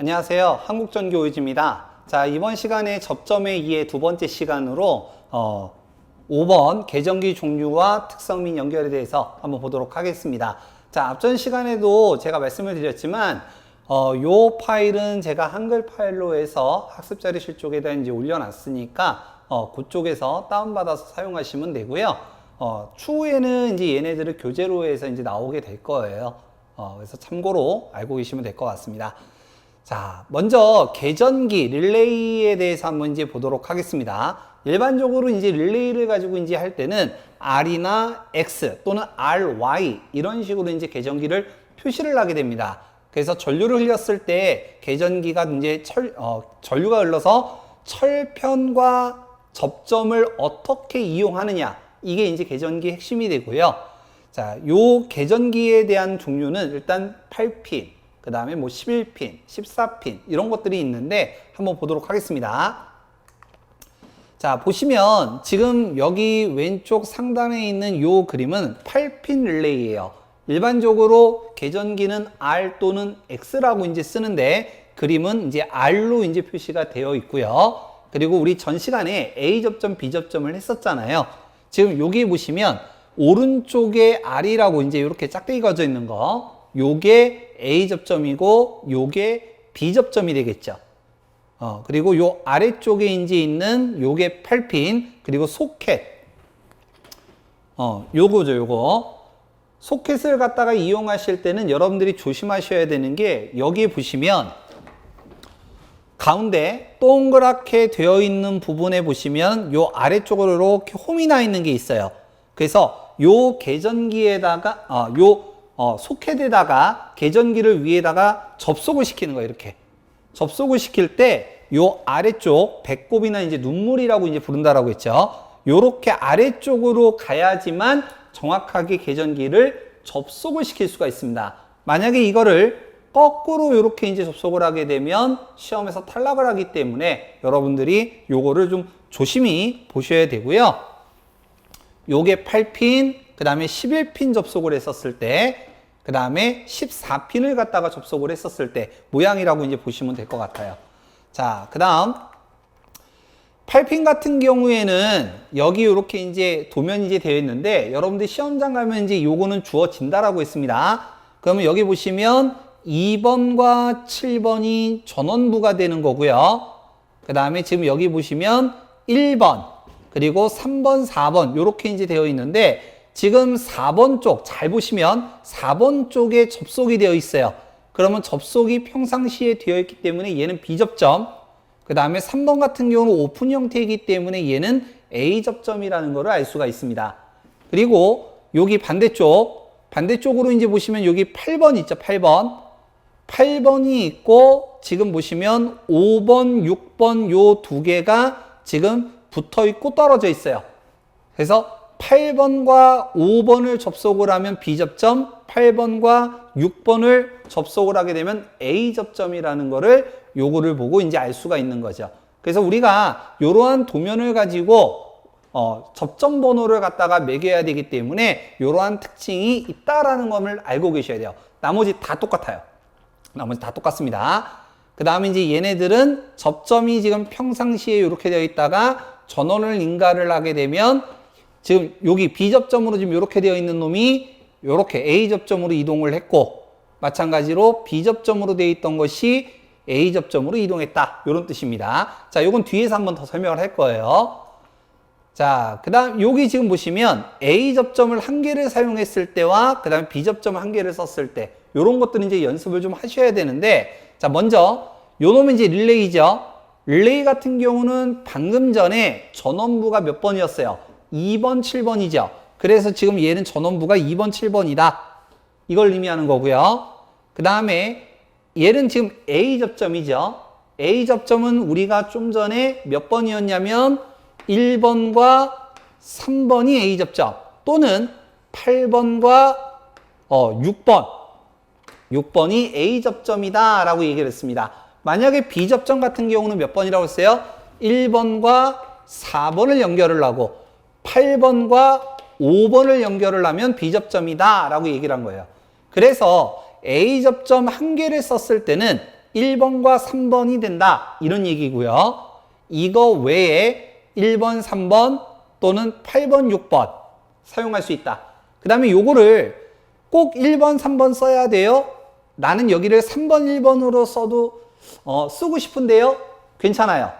안녕하세요. 한국전교의지입니다. 자, 이번 시간에 접점의 2의 두 번째 시간으로 5번 계전기 종류와 특성 및 연결에 대해서 한번 보도록 하겠습니다. 자, 앞전 시간에도 제가 말씀을 드렸지만 요 파일은 제가 한글 파일로 해서 학습자료실 쪽에다 이제 올려놨으니까 그쪽에서 다운받아서 사용하시면 되고요. 추후에는 이제 얘네들을 교재로 해서 이제 나오게 될 거예요. 그래서 참고로 알고 계시면 될 것 같습니다. 자, 먼저 계전기 릴레이에 대해서 한번 이제 보도록 하겠습니다. 일반적으로 이제 릴레이를 가지고 이제 할 때는 R이나 X 또는 RY 이런 식으로 이제 계전기를 표시를 하게 됩니다. 그래서 전류를 흘렸을 때 계전기가 이제 전류가 흘러서 철편과 접점을 어떻게 이용하느냐, 이게 이제 계전기의 핵심이 되고요. 자, 요 계전기에 대한 종류는 일단 8핀, 그 다음에 뭐 11핀, 14핀 이런 것들이 있는데 한번 보도록 하겠습니다. 자, 보시면 지금 여기 왼쪽 상단에 있는 요 그림은 8핀 릴레이예요. 일반적으로 계전기는 R 또는 X라고 이제 쓰는데 그림은 이제 R로 이제 표시가 되어 있고요. 그리고 우리 전 시간에 A 접점, B 접점을 했었잖아요. 지금 여기 보시면 오른쪽에 R이라고 이제 이렇게 짝대기 그어져 있는 거, 요게 A 접점이고 요게 B 접점이 되겠죠. 그리고 요 아래쪽에 이제 있는 요게 8핀, 그리고 소켓. 요거죠, 요거. 소켓을 갖다가 이용하실 때는 여러분들이 조심하셔야 되는 게, 여기 보시면 가운데 동그랗게 되어 있는 부분에 보시면 요 아래쪽으로 이렇게 홈이 나 있는 게 있어요. 그래서 요 계전기에다가 소켓에다가 계전기를 위에다가 접속을 시키는 거예요. 이렇게 접속을 시킬 때 요 아래쪽 배꼽이나 이제 눈물이라고 이제 부른다라고 했죠. 요렇게 아래쪽으로 가야지만 정확하게 계전기를 접속을 시킬 수가 있습니다. 만약에 이거를 거꾸로 이렇게 이제 접속을 하게 되면 시험에서 탈락을 하기 때문에 여러분들이 요거를 좀 조심히 보셔야 되고요. 요게 8핀, 그 다음에 11핀 접속을 했었을 때, 그 다음에 14핀을 갖다가 접속을 했었을 때 모양이라고 이제 보시면 될 것 같아요. 자, 그 다음 8핀 같은 경우에는 여기 이렇게 이제 도면이 이제 되어 있는데, 여러분들 시험장 가면 이제 요거는 주어진다라고 했습니다. 그러면 여기 보시면 2번과 7번이 전원부가 되는 거고요. 그 다음에 지금 여기 보시면 1번, 그리고 3번, 4번 요렇게 이제 되어 있는데, 지금 4번 쪽 잘 보시면 4번 쪽에 접속이 되어 있어요. 그러면 접속이 평상시에 되어 있기 때문에 얘는 B접점, 그 다음에 3번 같은 경우는 오픈 형태이기 때문에 얘는 A접점이라는 것을 알 수가 있습니다. 그리고 여기 반대쪽으로 이제 보시면 여기 8번 있죠. 8번이 있고, 지금 보시면 5번, 6번 요 두 개가 지금 붙어 있고 떨어져 있어요. 그래서 8번과 5번을 접속을 하면 B접점, 8번과 6번을 접속을 하게 되면 A접점이라는 거를 요거를 보고 이제 알 수가 있는 거죠. 그래서 우리가 이러한 도면을 가지고 접점 번호를 갖다가 매겨야 되기 때문에 이러한 특징이 있다라는 것을 알고 계셔야 돼요. 나머지 다 똑같아요. 나머지 다 똑같습니다. 그 다음에 이제 얘네들은 접점이 지금 평상시에 이렇게 되어 있다가 전원을 인가를 하게 되면 지금 여기 B접점으로 지금 이렇게 되어 있는 놈이 이렇게 A접점으로 이동을 했고, 마찬가지로 B접점으로 되어 있던 것이 A접점으로 이동했다, 이런 뜻입니다. 자, 요건 뒤에서 한번 더 설명을 할 거예요. 자, 그 다음 여기 지금 보시면 A접점을 한 개를 사용했을 때와 그 다음에 B접점 한 개를 썼을 때 이런 것들은 이제 연습을 좀 하셔야 되는데, 자, 먼저 요 놈은 이제 릴레이죠. 릴레이 같은 경우는 방금 전에 전원부가 몇 번이었어요? 2번, 7번이죠. 그래서 지금 얘는 전원부가 2번, 7번이다. 이걸 의미하는 거고요. 그 다음에 얘는 지금 A접점이죠. A접점은 우리가 좀 전에 몇 번이었냐면 1번과 3번이 A접점, 또는 8번과 6번이 A접점이다 라고 얘기를 했습니다. 만약에 B접점 같은 경우는 몇 번이라고 했어요? 1번과 4번을 연결을 하고 8번과 5번을 연결을 하면 B접점이다 라고 얘기를 한 거예요. 그래서 A접점 한 개를 썼을 때는 1번과 3번이 된다. 이런 얘기고요. 이거 외에 1번, 3번 또는 8번, 6번 사용할 수 있다. 그 다음에 요거를 꼭 1번, 3번 써야 돼요. 나는 여기를 3번, 1번으로 써도 쓰고 싶은데요. 괜찮아요.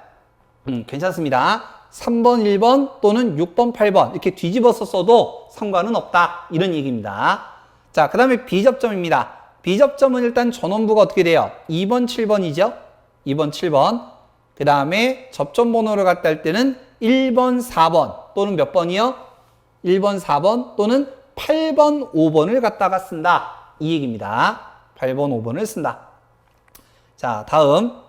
괜찮습니다. 3번, 1번 또는 6번, 8번 이렇게 뒤집어서 써도 상관은 없다. 이런 얘기입니다. 자, 그 다음에 비접점입니다. 비접점은 일단 전원부가 어떻게 돼요? 2번, 7번이죠. 2번, 7번. 그 다음에 접점 번호를 갖다 할 때는 1번, 4번 또는 몇 번이요? 1번, 4번 또는 8번, 5번을 갖다가 쓴다. 이 얘기입니다. 8번, 5번을 쓴다. 자, 다음.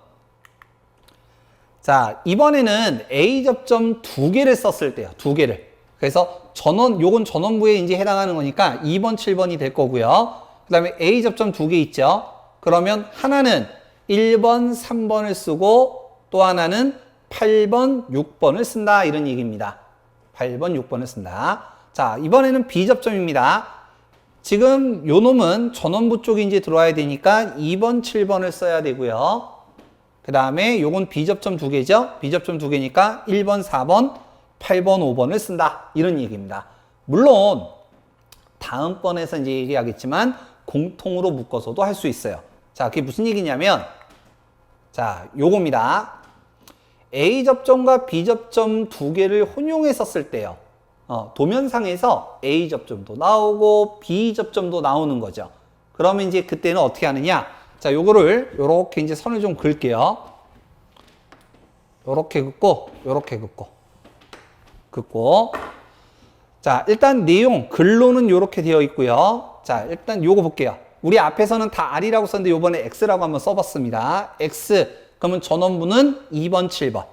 자, 이번에는 A 접점 2개를 썼을 때요. 2개를. 그래서 요건 전원부에 이제 해당하는 거니까 2번, 7번이 될 거고요. 그 다음에 A 접점 2개 있죠. 그러면 하나는 1번, 3번을 쓰고 또 하나는 8번, 6번을 쓴다. 이런 얘기입니다. 8번, 6번을 쓴다. 자, 이번에는 B 접점입니다. 지금 요 놈은 전원부 쪽에 이제 들어와야 되니까 2번, 7번을 써야 되고요. 그 다음에 요건 B접점 2개죠. B접점 2개니까 1번, 4번, 8번, 5번을 쓴다. 이런 얘기입니다. 물론 다음번에서 이제 얘기하겠지만 공통으로 묶어서도 할 수 있어요. 자, 그게 무슨 얘기냐면 자, 요겁니다. A접점과 B접점 2개를 혼용해서 쓸 때요. 도면상에서 A접점도 나오고 B접점도 나오는 거죠. 그러면 이제 그때는 어떻게 하느냐? 자, 요거를 요렇게 이제 선을 좀 그을게요. 요렇게 긋고 요렇게 긋고 자, 일단 내용 글로는 요렇게 되어 있고요. 자, 일단 요거 볼게요. 우리 앞에서는 다 R이라고 썼는데 요번에 X라고 한번 써봤습니다. X 그러면 전원부는 2번, 7번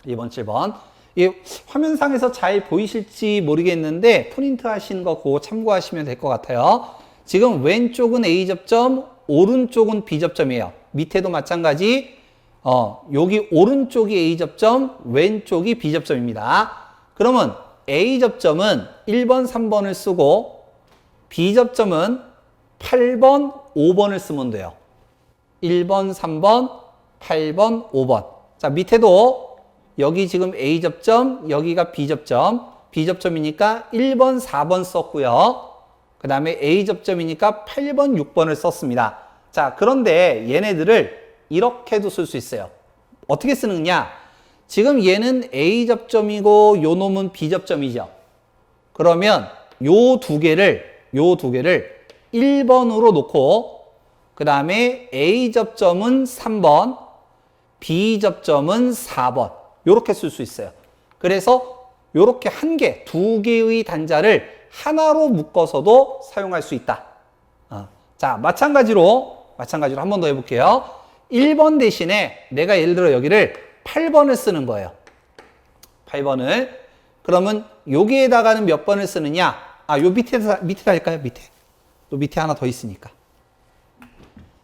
2번, 7번 이 화면상에서 잘 보이실지 모르겠는데 프린트 하신 거 그거 참고하시면 될 것 같아요. 지금 왼쪽은 A접점, 오른쪽은 B접점이에요. 밑에도 마찬가지. 여기 오른쪽이 A접점, 왼쪽이 B접점입니다. 그러면 A접점은 1번, 3번을 쓰고 B접점은 8번, 5번을 쓰면 돼요. 1번, 3번, 8번, 5번. 자, 밑에도 여기 지금 A접점, 여기가 B접점. B접점이니까 1번, 4번 썼고요. 그 다음에 A접점이니까 8번, 6번을 썼습니다. 자, 그런데 얘네들을 이렇게도 쓸 수 있어요. 어떻게 쓰느냐? 지금 얘는 A접점이고 요 놈은 B접점이죠. 그러면 요 두 개를 1번으로 놓고 그 다음에 A접점은 3번, B접점은 4번 요렇게 쓸 수 있어요. 그래서 요렇게 두 개의 단자를 하나로 묶어서도 사용할 수 있다. 자, 마찬가지로 한 번 더 해볼게요. 1번 대신에 내가 예를 들어 여기를 8번을 쓰는 거예요. 8번을. 그러면 여기에다가는 몇 번을 쓰느냐? 요 밑에 할까요? 또 밑에 하나 더 있으니까.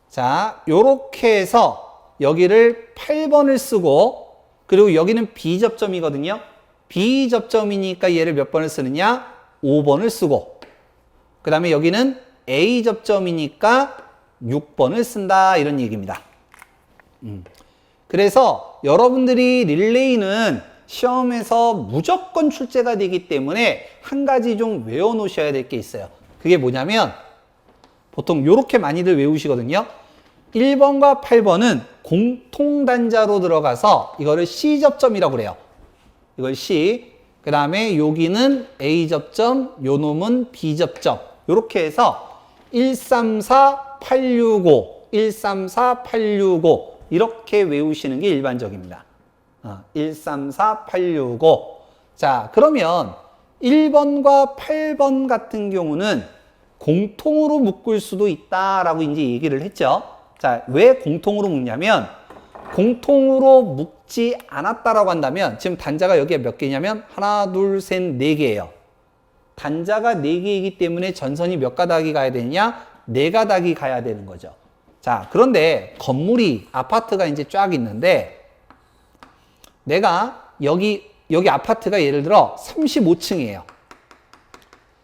자, 요렇게 해서 여기를 8번을 쓰고 그리고 여기는 B접점이거든요. B접점이니까 얘를 몇 번을 쓰느냐? 5번을 쓰고 그 다음에 여기는 A접점이니까 6번을 쓴다. 이런 얘기입니다. 그래서 여러분들이 릴레이는 시험에서 무조건 출제가 되기 때문에 한 가지 좀 외워놓으셔야 될 게 있어요. 그게 뭐냐면 보통 이렇게 많이들 외우시거든요. 1번과 8번은 공통단자로 들어가서 이거를 C접점이라고 그래요. 이걸 C. 그 다음에 여기는 A접점, 요 놈은 B접점. 이렇게 해서 134, 865, 134, 865 이렇게 외우시는 게 일반적입니다. 134, 865. 자, 그러면 1번과 8번 같은 경우는 공통으로 묶을 수도 있다라고 이제 얘기를 했죠. 자, 왜 공통으로 묶냐면 공통으로 묶지 않았다라고 한다면 지금 단자가 여기에 몇 개냐면 하나, 둘, 셋, 네 개예요. 단자가 4개이기 때문에 전선이 몇 가닥이 가야 되느냐? 4가닥이 가야 되는 거죠. 자, 그런데 건물이 아파트가 이제 쫙 있는데 내가 여기 아파트가 예를 들어 35층이에요.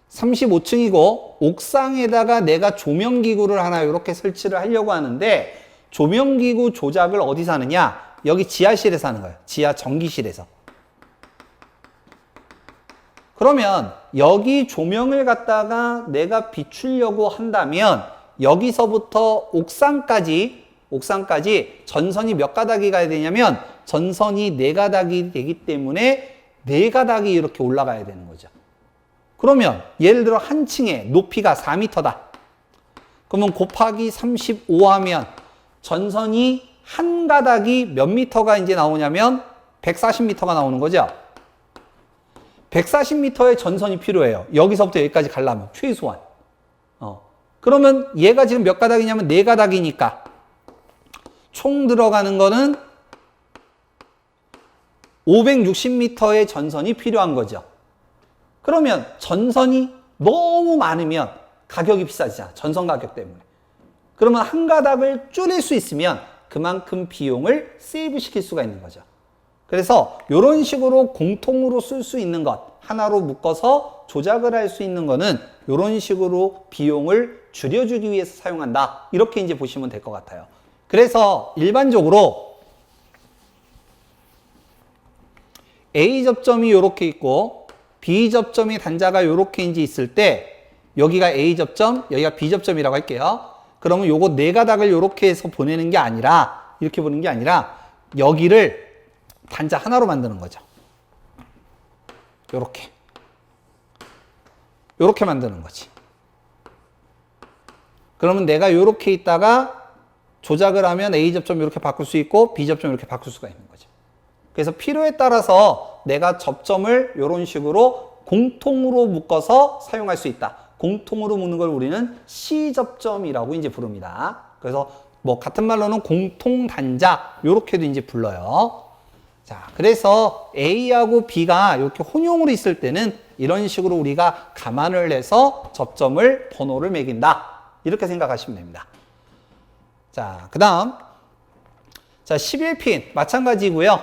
35층이고 옥상에다가 내가 조명기구를 하나 이렇게 설치를 하려고 하는데 조명기구 조작을 어디서 하느냐? 여기 지하실에서 하는 거예요. 지하 전기실에서. 그러면 여기 조명을 갖다가 내가 비추려고 한다면 여기서부터 옥상까지 전선이 몇 가닥이 가야 되냐면 전선이 4가닥이 되기 때문에 4가닥이 이렇게 올라가야 되는 거죠. 그러면 예를 들어 한 층에 높이가 4m다. 그러면 곱하기 35 하면 전선이 한 가닥이 몇 미터가 이제 나오냐면 140m가 나오는 거죠. 140m의 전선이 필요해요. 여기서부터 여기까지 가려면 최소한. 그러면 얘가 지금 몇 가닥이냐면 4가닥이니까 총 들어가는 거는 560m의 전선이 필요한 거죠. 그러면 전선이 너무 많으면 가격이 비싸지잖아. 전선 가격 때문에. 그러면 한 가닥을 줄일 수 있으면 그만큼 비용을 세이브 시킬 수가 있는 거죠. 그래서 이런 식으로 공통으로 쓸 수 있는 것, 하나로 묶어서 조작을 할 수 있는 거는 이런 식으로 비용을 줄여주기 위해서 사용한다. 이렇게 이제 보시면 될 것 같아요. 그래서 일반적으로 A 접점이 이렇게 있고 B 접점이 단자가 이렇게 이제 있을 때 여기가 A 접점, 여기가 B 접점이라고 할게요. 그러면 요거 4가닥을 이렇게 해서 보내는 게 아니라 이렇게 보는 게 아니라 여기를 단자 하나로 만드는 거죠. 요렇게 만드는 거지. 그러면 내가 요렇게 있다가 조작을 하면 A 접점 이렇게 바꿀 수 있고 B 접점 이렇게 바꿀 수가 있는 거죠. 그래서 필요에 따라서 내가 접점을 이런 식으로 공통으로 묶어서 사용할 수 있다. 공통으로 묶는 걸 우리는 C접점이라고 이제 부릅니다. 그래서 뭐 같은 말로는 공통단자 이렇게도 이제 불러요. 자, 그래서 A하고 B가 이렇게 혼용으로 있을 때는 이런 식으로 우리가 감안을 해서 접점을 번호를 매긴다. 이렇게 생각하시면 됩니다. 자, 그 다음. 자, 11핀 마찬가지고요.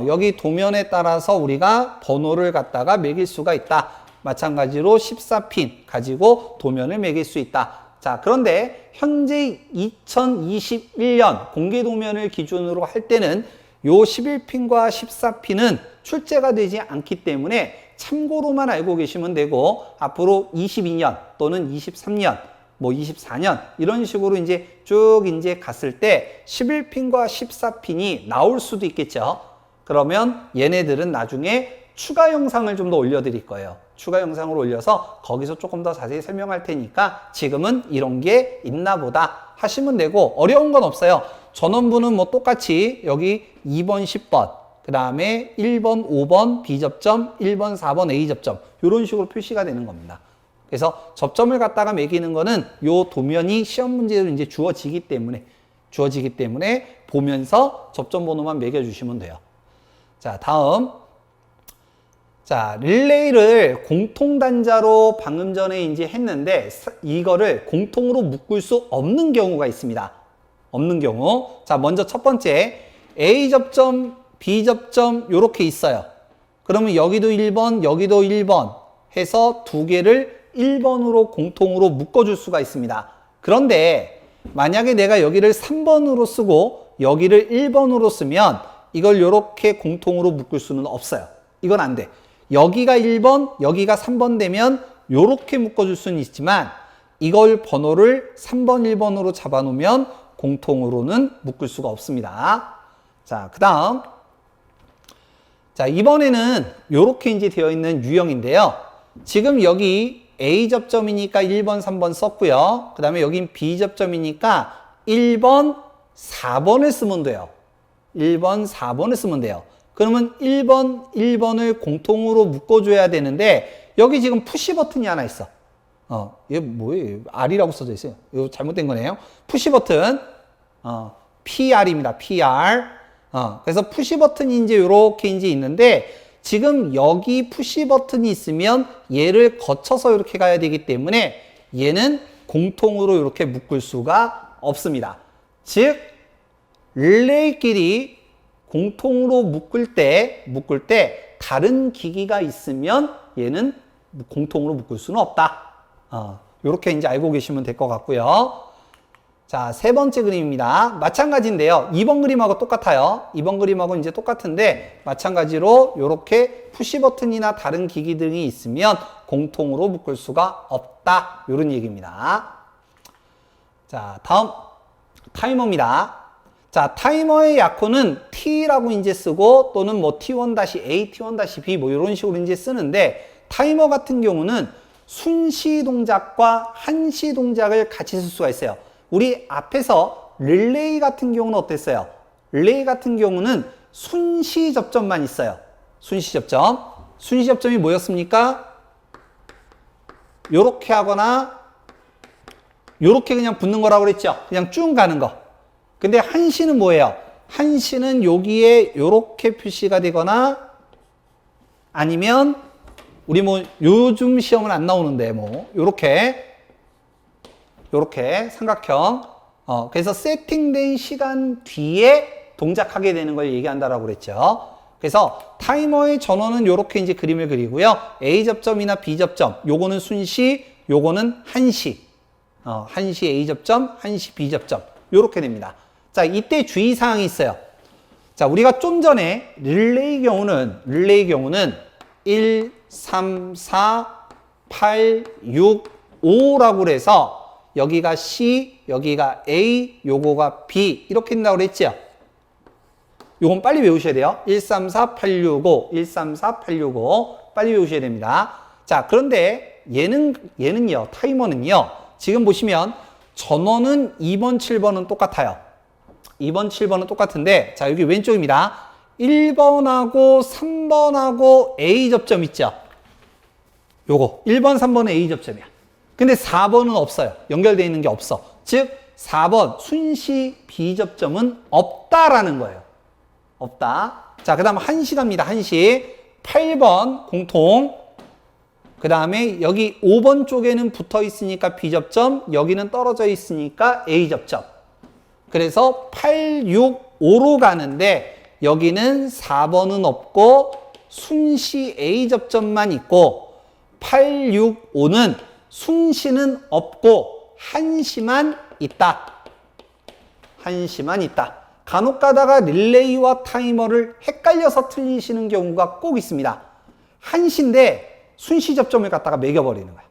여기 도면에 따라서 우리가 번호를 갖다가 매길 수가 있다. 마찬가지로 14핀 가지고 도면을 매길 수 있다. 자, 그런데 현재 2021년 공개 도면을 기준으로 할 때는 요 11핀과 14핀은 출제가 되지 않기 때문에 참고로만 알고 계시면 되고 앞으로 22년 또는 23년 뭐 24년 이런 식으로 이제 쭉 이제 갔을 때 11핀과 14핀이 나올 수도 있겠죠. 그러면 얘네들은 나중에 추가 영상을 좀 더 올려드릴 거예요. 추가 영상을 올려서 거기서 조금 더 자세히 설명할 테니까 지금은 이런 게 있나 보다 하시면 되고 어려운 건 없어요. 전원부는 뭐 똑같이 여기 2번, 10번, 그 다음에 1번, 5번 B접점, 1번, 4번 A접점 이런 식으로 표시가 되는 겁니다. 그래서 접점을 갖다가 매기는 거는 요 도면이 시험 문제로 이제 주어지기 때문에 보면서 접점 번호만 매겨주시면 돼요. 자, 다음. 자, 릴레이를 공통단자로 방금 전에 이제 했는데 이거를 공통으로 묶을 수 없는 경우가 있습니다. 없는 경우. 자, 먼저 첫 번째 A 접점, B 접점 요렇게 있어요. 그러면 여기도 1번, 여기도 1번 해서 두 개를 1번으로 공통으로 묶어줄 수가 있습니다. 그런데 만약에 내가 여기를 3번으로 쓰고 여기를 1번으로 쓰면 이걸 요렇게 공통으로 묶을 수는 없어요. 이건 안 돼. 여기가 1번, 여기가 3번 되면 요렇게 묶어줄 수는 있지만 이걸 번호를 3번, 1번으로 잡아놓으면 공통으로는 묶을 수가 없습니다. 자, 그 다음. 자, 이번에는 요렇게 이제 되어 있는 유형인데요. 지금 여기 A 접점이니까 1번, 3번 썼고요. 그 다음에 여긴 B 접점이니까 1번, 4번을 쓰면 돼요. 1번, 4번을 쓰면 돼요. 그러면 1번, 1번을 공통으로 묶어줘야 되는데 여기 지금 푸시 버튼이 하나 있어. 이게 뭐예요? R이라고 써져 있어요. 이거 잘못된 거네요. 푸시 버튼. PR입니다. PR. 그래서 푸시 버튼이 이제 요렇게 이제 있는데 지금 여기 푸시 버튼이 있으면 얘를 거쳐서 이렇게 가야 되기 때문에 얘는 공통으로 이렇게 묶을 수가 없습니다. 즉, 릴레이끼리 공통으로 묶을 때 다른 기기가 있으면 얘는 공통으로 묶을 수는 없다. 이렇게 이제 알고 계시면 될 것 같고요. 자, 세 번째 그림입니다. 마찬가지인데요. 2번 그림하고 똑같아요. 2번 그림하고 이제 똑같은데 마찬가지로 이렇게 푸시 버튼이나 다른 기기 등이 있으면 공통으로 묶을 수가 없다. 이런 얘기입니다. 자, 다음 타이머입니다. 자, 타이머의 약호는 T라고 이제 쓰고 또는 뭐 T1-A, T1-B 뭐 이런 식으로 이제 쓰는데 타이머 같은 경우는 순시 동작과 한시 동작을 같이 쓸 수가 있어요. 우리 앞에서 릴레이 같은 경우는 어땠어요? 릴레이 같은 경우는 순시 접점만 있어요. 순시 접점. 순시 접점이 뭐였습니까? 요렇게 하거나 요렇게 그냥 붙는 거라고 그랬죠? 그냥 쭉 가는 거. 근데 한시는 뭐예요? 한시는 여기에 요렇게 표시가 되거나 아니면 우리 뭐 요즘 시험은 안 나오는데 뭐 요렇게 삼각형 그래서 세팅된 시간 뒤에 동작하게 되는 걸 얘기한다라고 그랬죠. 그래서 타이머의 전원은 요렇게 이제 그림을 그리고요. A 접점이나 B 접점 요거는 순시 요거는 한시 한시 A 접점 한시 B 접점 요렇게 됩니다. 자, 이때 주의사항이 있어요. 자, 우리가 좀 전에 릴레이 경우는 1, 3, 4, 8, 6, 5라고 그래서 여기가 C, 여기가 A, 요거가 B 이렇게 된다고 그랬죠? 요건 빨리 외우셔야 돼요. 1, 3, 4, 8, 6, 5 1, 3, 4, 8, 6, 5 빨리 외우셔야 됩니다. 자, 그런데 얘는요, 타이머는요, 지금 보시면 전원은 2번, 7번은 똑같아요. 2번, 7번은 똑같은데 자, 여기 왼쪽입니다. 1번하고 3번하고 A 접점 있죠? 요거 1번, 3번은 A 접점이야. 근데 4번은 없어요. 연결되어 있는 게 없어. 즉 4번 순시 B 접점은 없다라는 거예요. 없다. 자, 그 다음 한시 갑니다. 한시 8번 공통. 그 다음에 여기 5번 쪽에는 붙어 있으니까 B 접점, 여기는 떨어져 있으니까 A 접점. 그래서 8, 6, 5로 가는데 여기는 4번은 없고 순시 A 접점만 있고 8, 6, 5는 순시는 없고 한시만 있다. 한시만 있다. 간혹 가다가 릴레이와 타이머를 헷갈려서 틀리시는 경우가 꼭 있습니다. 한시인데 순시 접점을 갖다가 매겨버리는 거야.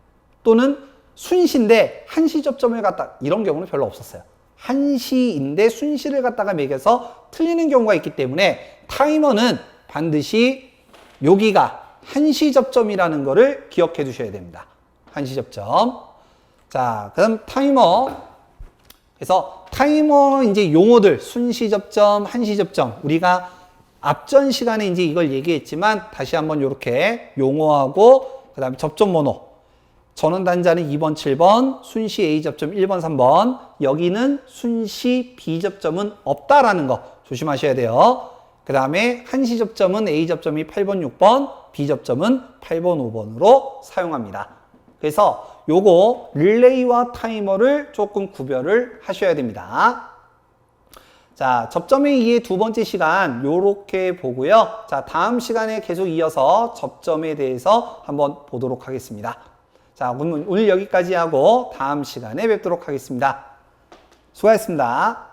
또는 순시인데 한시 접점을 갖다 이런 경우는 별로 없었어요. 한시인데 순시를 갖다가 매겨서 틀리는 경우가 있기 때문에 타이머는 반드시 여기가 한시 접점이라는 거를 기억해 두셔야 됩니다. 한시 접점. 자, 그럼 타이머. 그래서 타이머 이제 용어들 순시 접점, 한시 접점 우리가 앞전 시간에 이제 이걸 얘기했지만 다시 한번 이렇게 용어하고 그다음에 접점 번호. 전원 단자는 2번, 7번, 순시 A 접점 1번, 3번. 여기는 순시 B 접점은 없다라는 거 조심하셔야 돼요. 그 다음에 한시 접점은 A 접점이 8번, 6번, B 접점은 8번, 5번으로 사용합니다. 그래서 요거 릴레이와 타이머를 조금 구별을 하셔야 됩니다. 자, 접점에 의해 두 번째 시간 요렇게 보고요. 자, 다음 시간에 계속 이어서 접점에 대해서 한번 보도록 하겠습니다. 자, 오늘 여기까지 하고 다음 시간에 뵙도록 하겠습니다. 수고하셨습니다.